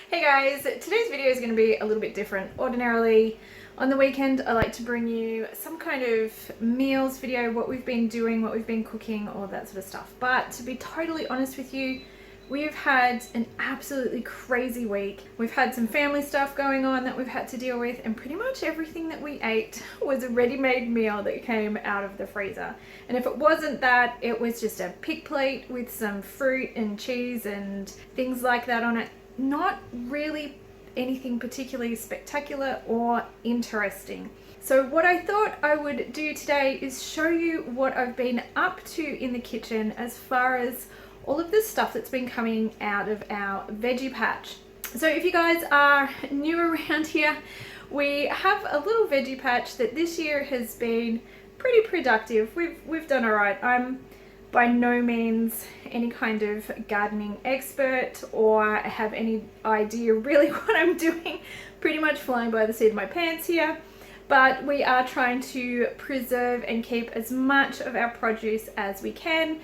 Hey guys, today's video is going to be a little bit different. Ordinarily on the weekend I like to bring you some kind of meals video, what we've been doing, what we've been cooking, all that sort of stuff. But to be totally honest with you, we've had an absolutely crazy week. We've had some family stuff going on that we've had to deal with, and pretty much everything that we ate was a ready-made meal that came out of the freezer. And if it wasn't that, it was just a pig plate with some fruit and cheese and things like that on it. Not really anything particularly spectacular or interesting. So what I thought I would do today is show you what I've been up to in the kitchen as far as all of this stuff that's been coming out of our veggie patch. So if you guys are new around here, we have a little veggie patch that this year has been pretty productive. We've done all right. I'm by no means any kind of gardening expert or have any idea really what I'm doing. Pretty much flying by the seat of my pants here. But we are trying to preserve and keep as much of our produce as we can.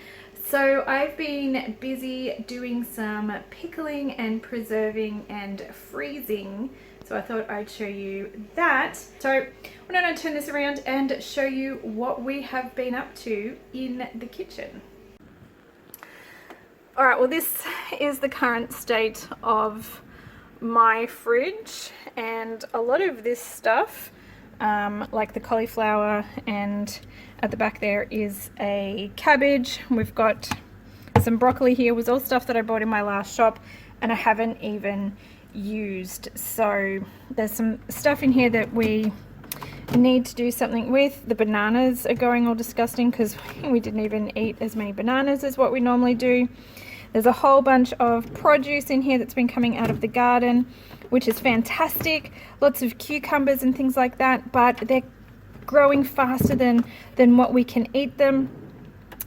So I've been busy doing some pickling and preserving and freezing. So I thought I'd show you that. So why don't I turn this around and show you what we have been up to in the kitchen. All right, well this is the current state of my fridge, and a lot of this stuff, like the cauliflower, and at the back there is a cabbage. We've got some broccoli here, was all stuff that I bought in my last shop and I haven't even used. So there's some stuff in here that we need to do something with. The bananas are going all disgusting because we didn't even eat as many bananas as what we normally do. There's a whole bunch of produce in here that's been coming out of the garden, which is fantastic. Lots of cucumbers and things like that, but they're growing faster than what we can eat them.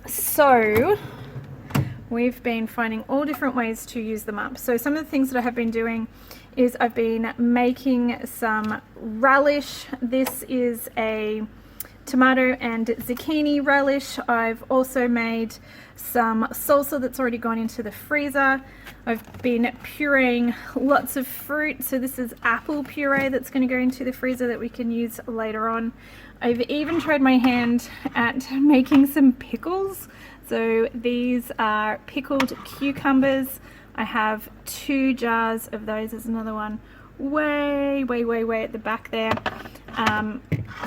So we've been finding all different ways to use them up. So some of the things that I have been doing is I've been making some relish. This is a tomato and zucchini relish. I've also made some salsa that's already gone into the freezer. I've been pureeing lots of fruit. So this is apple puree that's going to go into the freezer that we can use later on. I've even tried my hand at making some pickles. So these are pickled cucumbers. I have 2 jars of those. There's another one way at the back there.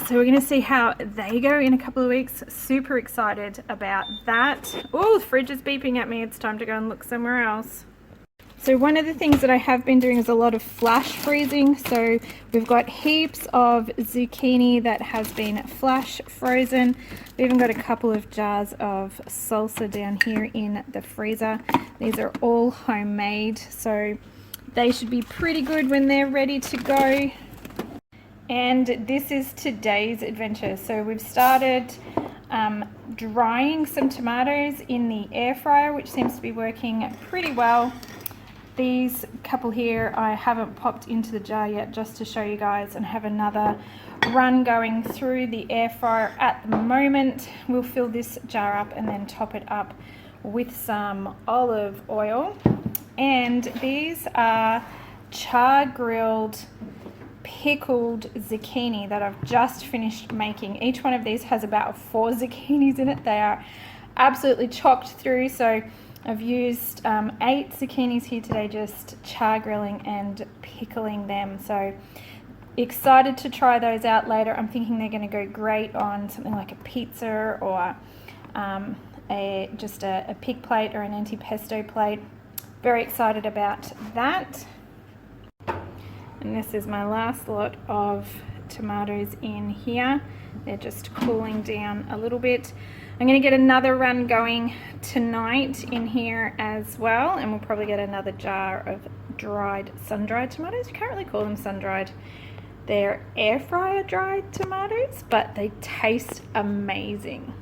So we're going to see how they go in a couple of weeks. Super excited about that. Oh, the fridge is beeping at me. It's time to go and look somewhere else. So one of the things that I have been doing is a lot of flash freezing. So we've got heaps of zucchini that has been flash frozen. We've even got a couple of jars of salsa down here in the freezer. These are all homemade, so they should be pretty good when they're ready to go. And this is today's adventure. So we've started drying some tomatoes in the air fryer, which seems to be working pretty well. These couple here I haven't popped into the jar yet, just to show you guys, and have another run going through the air fryer at the moment. We'll fill this jar up and then top it up with some olive oil. And these are char grilled pickled zucchini that I've just finished making. Each one of these has about 4 zucchinis in it. They are absolutely chocked through. So I've used 8 zucchinis here today, just char grilling and pickling them. So excited to try those out later. I'm thinking they're going to go great on something like a pizza or just a pig plate or an antipesto plate. Very excited about that. And this is my last lot of tomatoes in here. They're just cooling down a little bit. I'm going to get another run going tonight in here as well, and we'll probably get another jar of dried, sun-dried tomatoes. You can't really call them sun-dried. They're air fryer dried tomatoes, but they taste amazing.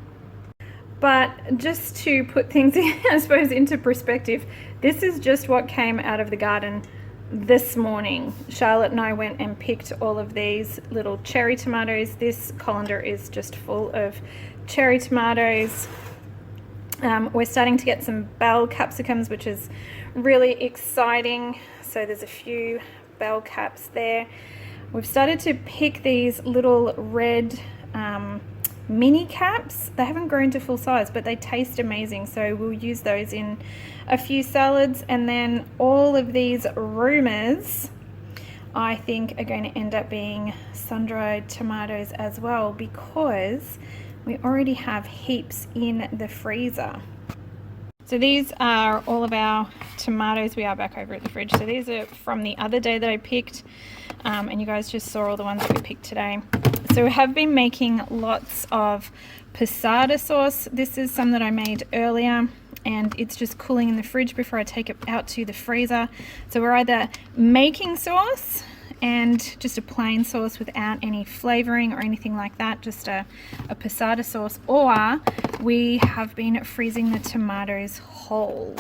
But just to put things in, I suppose, into perspective, this is just what came out of the garden this morning. Charlotte and I went and picked all of these little cherry tomatoes. This colander is just full of cherry tomatoes. We're starting to get some bell capsicums, which is really exciting. so there's a few bell caps there. We've started to pick these little red mini caps. They haven't grown to full size, but they taste amazing, so we'll use those in a few salads. And then all of these rumors I think are going to end up being sun-dried tomatoes as well, because we already have heaps in the freezer. So these are all of our tomatoes. We are back over at the fridge. So these are from the other day that I picked, and you guys just saw all the ones that we picked today. So we have been making lots of passata sauce. This is some that I made earlier, and it's just cooling in the fridge before I take it out to the freezer. So we're either making sauce and just a plain sauce without any flavoring or anything like that, just a passata sauce, or we have been freezing the tomatoes whole.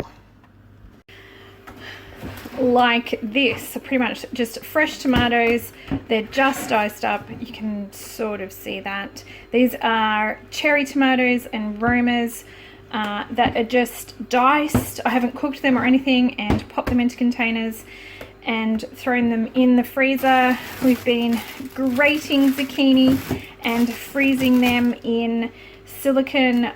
Like this, so pretty much just fresh tomatoes. They're just diced up. You can sort of see that. These are cherry tomatoes and Romas that are just diced. I haven't cooked them or anything, and popped them into containers and thrown them in the freezer. We've been grating zucchini and freezing them in silicone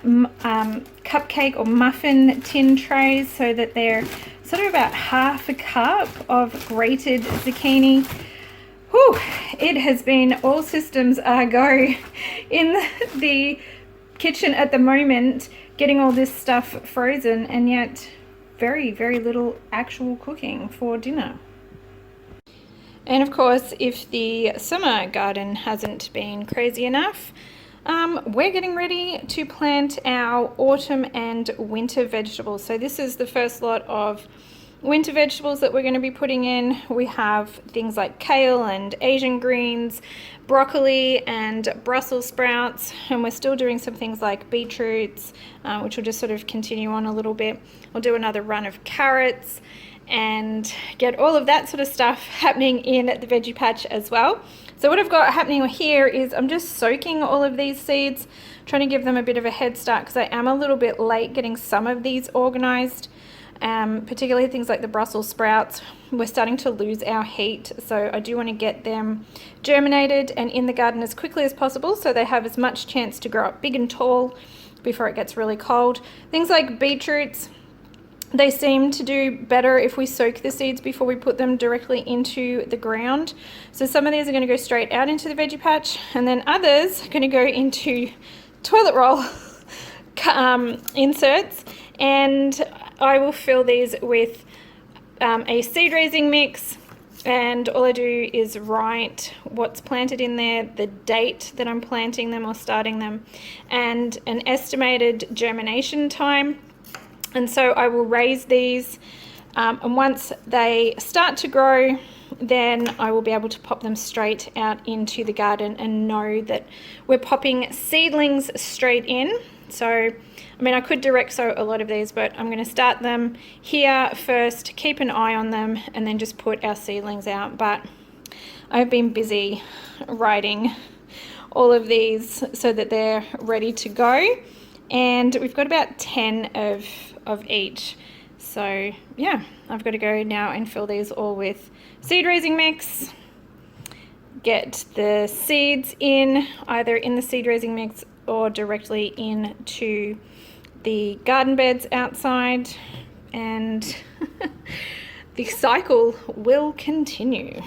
cupcake or muffin tin trays, so that they're sort of about half a cup of grated zucchini. Whew, it has been all systems go in the kitchen at the moment, getting all this stuff frozen, and yet very, very little actual cooking for dinner. And of course, if the summer garden hasn't been crazy enough, we're getting ready to plant our autumn and winter vegetables. So this is the first lot of winter vegetables that we're going to be putting in. We have things like kale and Asian greens, broccoli and Brussels sprouts, and we're still doing some things like beetroots, which will just sort of continue on a little bit. We'll do another run of carrots and get all of that sort of stuff happening in the veggie patch as well. So what I've got happening here is I'm just soaking all of these seeds, trying to give them a bit of a head start, because I am a little bit late getting some of these organized, particularly things like the Brussels sprouts. We're starting to lose our heat, so I do want to get them germinated and in the garden as quickly as possible, so they have as much chance to grow up big and tall before it gets really cold. Things like beetroots, they seem to do better if we soak the seeds before we put them directly into the ground. So some of these are going to go straight out into the veggie patch, and then others are going to go into toilet roll inserts, and I will fill these with a seed raising mix, and all I do is write what's planted in there, the date that I'm planting them or starting them, and an estimated germination time. And so I will raise these, and once they start to grow, then I will be able to pop them straight out into the garden and know that we're popping seedlings straight in. So, I mean, I could direct sow a lot of these, but I'm going to start them here first, keep an eye on them, and then just put our seedlings out. But I've been busy writing all of these so that they're ready to go. And we've got about 10 of each. So yeah, I've got to go now and fill these all with seed raising mix, get the seeds in either in the seed raising mix or directly into the garden beds outside, and the cycle will continue.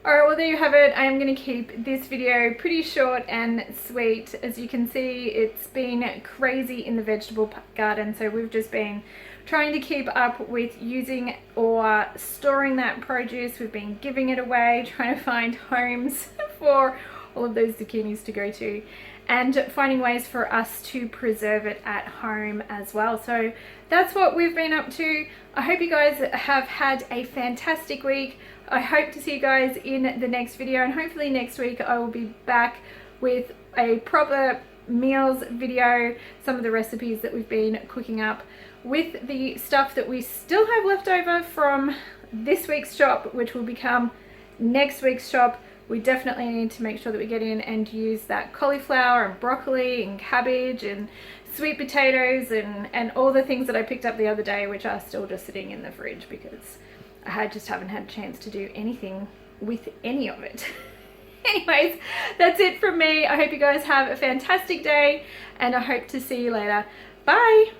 Alright, well there you have it. I am going to keep this video pretty short and sweet. As you can see, it's been crazy in the vegetable garden, so we've just been trying to keep up with using or storing that produce. We've been giving it away, trying to find homes for all of those zucchinis to go to, and finding ways for us to preserve it at home as well. So that's what we've been up to. I hope you guys have had a fantastic week. I hope to see you guys in the next video, and hopefully next week I will be back with a proper meals video, some of the recipes that we've been cooking up with the stuff that we still have left over from this week's shop, which will become next week's shop. We definitely need to make sure that we get in and use that cauliflower and broccoli and cabbage and sweet potatoes and all the things that I picked up the other day, which are still just sitting in the fridge because I just haven't had a chance to do anything with any of it. Anyways, that's it from me. I hope you guys have a fantastic day, and I hope to see you later. Bye.